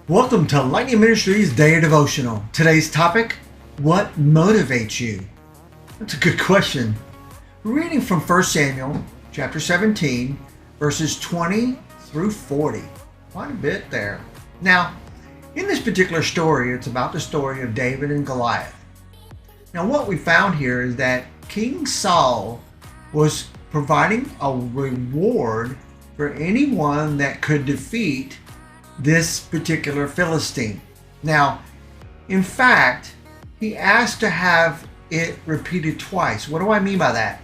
Welcome to Lightning Ministries Daily Devotional. Today's topic, what motivates you? That's a good question. We're reading from 1 Samuel chapter 17, verses 20 through 40. Quite a bit there. Now, in this particular story, it's about the story of David and Goliath. Now, what we found here is that King Saul was providing a reward for anyone that could defeat this particular Philistine. Now, in fact, he asked to have it repeated twice. What do I mean by that?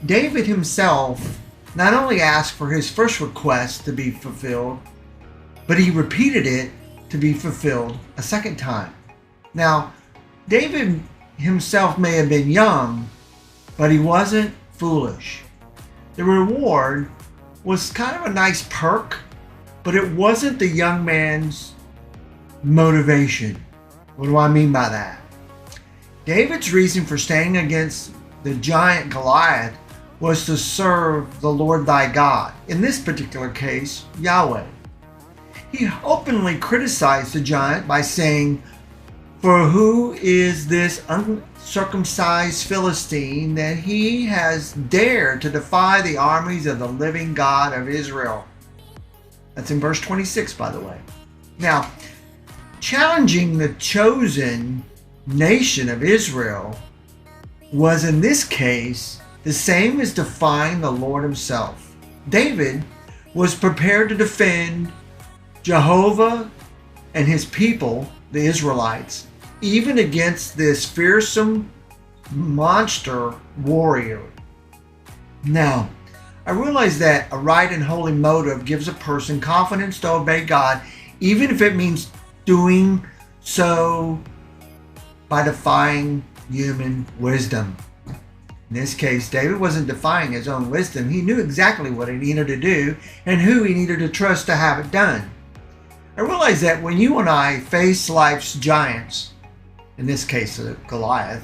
David himself not only asked for his first request to be fulfilled, but he repeated it to be fulfilled a second time. Now, David himself may have been young, but he wasn't foolish. The reward was kind of a nice perk, but it wasn't the young man's motivation. What do I mean by that? David's reason for staying against the giant Goliath was to serve the Lord thy God, in this particular case, Yahweh. He openly criticized the giant by saying, "For who is this uncircumcised Philistine that he has dared to defy the armies of the living God of Israel?" That's in verse 26, by the way. Now, challenging the chosen nation of Israel was in this case the same as defying the Lord himself. David was prepared to defend Jehovah and his people, the Israelites, even against this fearsome monster warrior. Now, I realize that a right and holy motive gives a person confidence to obey God, even if it means doing so by defying human wisdom. In this case, David wasn't defying his own wisdom. He knew exactly what he needed to do and who he needed to trust to have it done. I realize that when you and I face life's giants, in this case Goliath,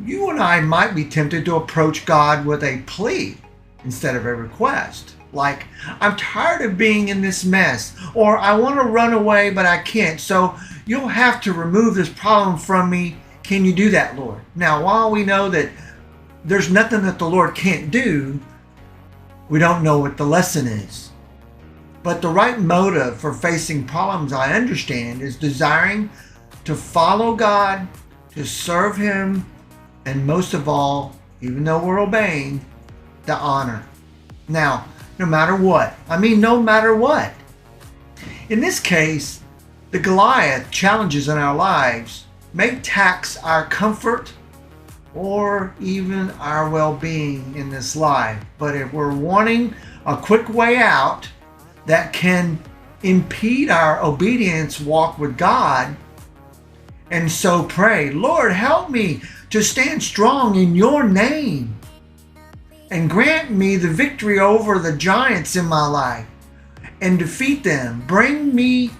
you and I might be tempted to approach God with a plea instead of a request. Like, "I'm tired of being in this mess," or "I want to run away but I can't, so you'll have to remove this problem from me. Can you do that, Lord?" Now, while we know that there's nothing that the Lord can't do, we don't know what the lesson is. But the right motive for facing problems, I understand, is desiring to follow God, to serve Him, and most of all, even though we're obeying, to honor. Now, no matter what. No matter what. In this case, the Goliath challenges in our lives may tax our comfort or even our well-being in this life. But if we're wanting a quick way out that can impede our obedience walk with God, and so pray, "Lord, help me to stand strong in your name and grant me the victory over the giants in my life and defeat them. Let me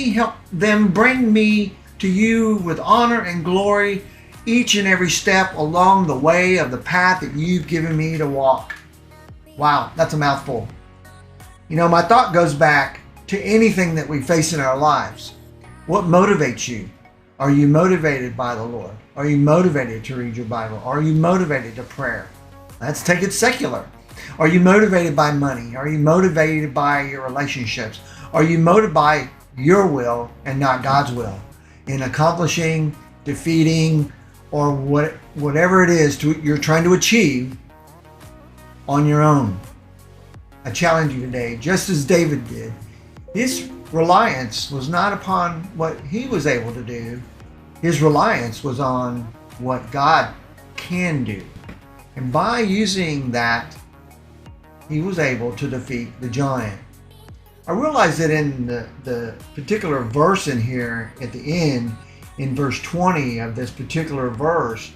help them bring me to you with honor and glory each and every step along the way of the path that you've given me to walk." Wow, that's a mouthful. My thought goes back to anything that we face in our lives. What motivates you? Are you motivated by the Lord? Are you motivated to read your Bible? Are you motivated to prayer? Let's take it secular. Are you motivated by money? Are you motivated by your relationships? Are you motivated by your will and not God's will in accomplishing, defeating, or whatever it is you're trying to achieve on your own? I challenge you today, just as David did. His reliance was not upon what he was able to do. His reliance was on what God can do. And by using that, he was able to defeat the giant. I realize that in the particular verse in here at the end, in verse 20 of this particular verse,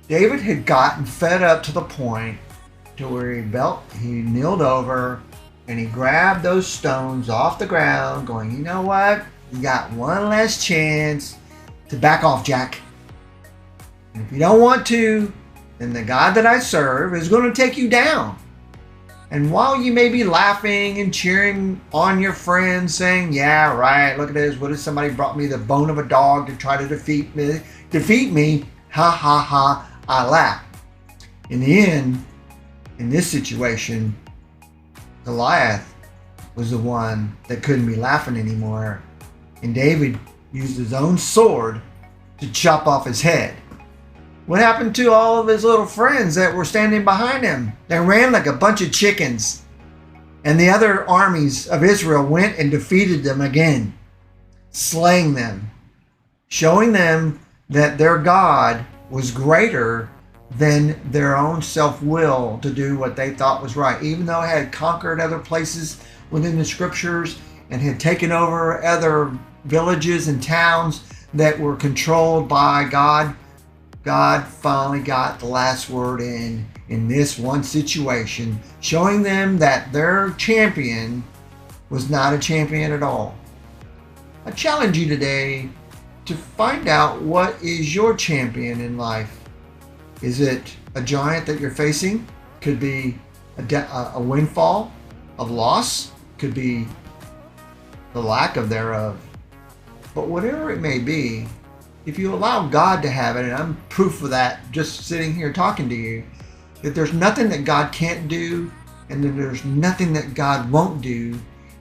David had gotten fed up to the point to where he kneeled over and he grabbed those stones off the ground, going, "You know what? You got one last chance to back off, Jack. And if you don't want to, then the God that I serve is going to take you down." And while you may be laughing and cheering on your friends, saying, yeah, right, look at this, what if somebody brought me the bone of a dog to try to defeat me, ha ha ha, I laugh. In the end, in this situation, Goliath was the one that couldn't be laughing anymore. And David used his own sword to chop off his head. What happened to all of his little friends that were standing behind him? They ran like a bunch of chickens. And the other armies of Israel went and defeated them again, slaying them, showing them that their God was greater than their own self-will to do what they thought was right. Even though it had conquered other places within the scriptures and had taken over other villages and towns that were controlled by God, God finally got the last word in this one situation, showing them that their champion was not a champion at all. I challenge you today to find out what is your champion in life. Is it a giant that you're facing? Could be a windfall of loss. Could be the lack of thereof. But whatever it may be, if you allow God to have it, and I'm proof of that just sitting here talking to you, that there's nothing that God can't do, and that there's nothing that God won't do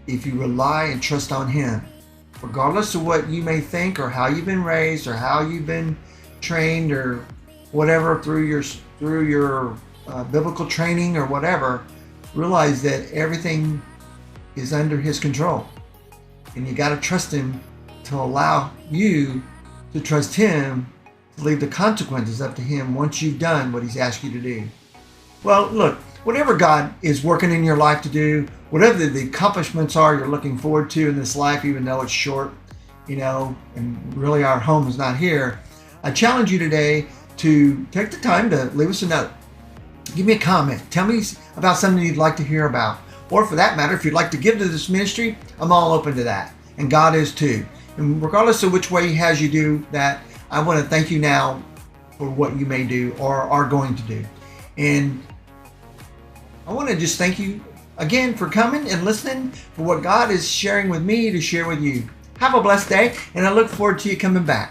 if you rely and trust on Him. Regardless of what you may think or how you've been raised or how you've been trained or whatever through your biblical training or whatever, realize that everything is under His control. And you got to trust Him to allow you to trust Him to leave the consequences up to Him once you've done what He's asked you to do. Well, look, whatever God is working in your life to do, whatever the accomplishments are you're looking forward to in this life, even though it's short, and really our home is not here, I challenge you today to take the time to leave us a note. Give me a comment. Tell me about something you'd like to hear about. Or for that matter, if you'd like to give to this ministry, I'm all open to that. And God is too. And regardless of which way He has you do that, I want to thank you now for what you may do or are going to do. And I want to just thank you again for coming and listening for what God is sharing with me to share with you. Have a blessed day, and I look forward to you coming back.